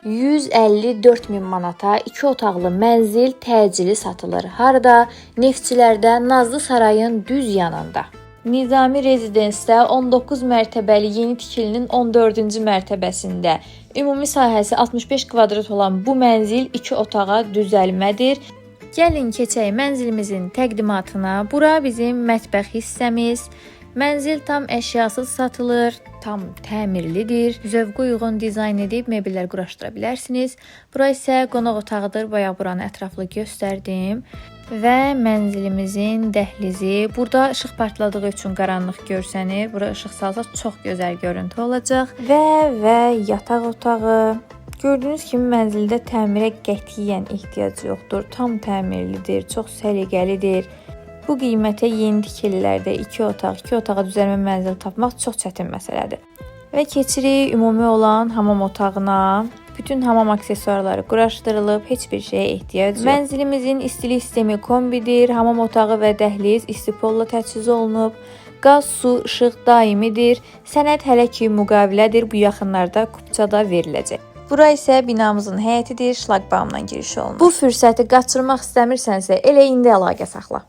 154 min manata 2 otaqlı mənzil təcili satılır. Harda? Neftçilərdə Nazlı Sarayın düz yanında. Nizami Rezidensdə 19 mərtəbəli yeni tikilinin 14-cü mərtəbəsində ümumi sahəsi 65 kvadrat olan bu mənzil 2 otağa düzəlmədir. Gəlin keçək mənzilimizin təqdimatına. Bura bizim mətbəx hissəmiz. Mənzil tam əşyasız satılır, tam təmirlidir. Zövqə uyğun dizayn edib mebellər quraşdıra bilərsiniz. Bura isə qonaq otağıdır. Bayaq buranı ətraflı göstərdim. Və mənzilimizin dəhlizi. Burada işıq partladığı üçün qaranlıq görsənir. Bura işıq salsa çox gözəl görüntü olacaq. Və yataq otağı. Gördüyünüz kimi mənzildə təmirə qətiyyən ehtiyac yoxdur. Tam təmirlidir, çox səliqəlidir. Bu qiymətə yeni tikililərdə 2 otağa düzəlmə mənzil tapmaq çox çətin məsələdir. Və keçirik ümumi olan hamam otağına. Bütün hamam aksesuarları quraşdırılıb, heç bir şeyə ehtiyac yox. Mənzilimizin istilik sistemi kombidir. Hamam otağı və dəhliz istipolla təchiz olunub. Qaz, su, işıq daimidir. Sənəd hələ ki müqavilədir. Bu yaxınlarda kupçada veriləcək. Bura isə binamızın həyətidir. Şlaqbaumdan giriş olunur. Bu fürsəti qaçırmaq istəmirsənsə elə indi əlaqə saxla.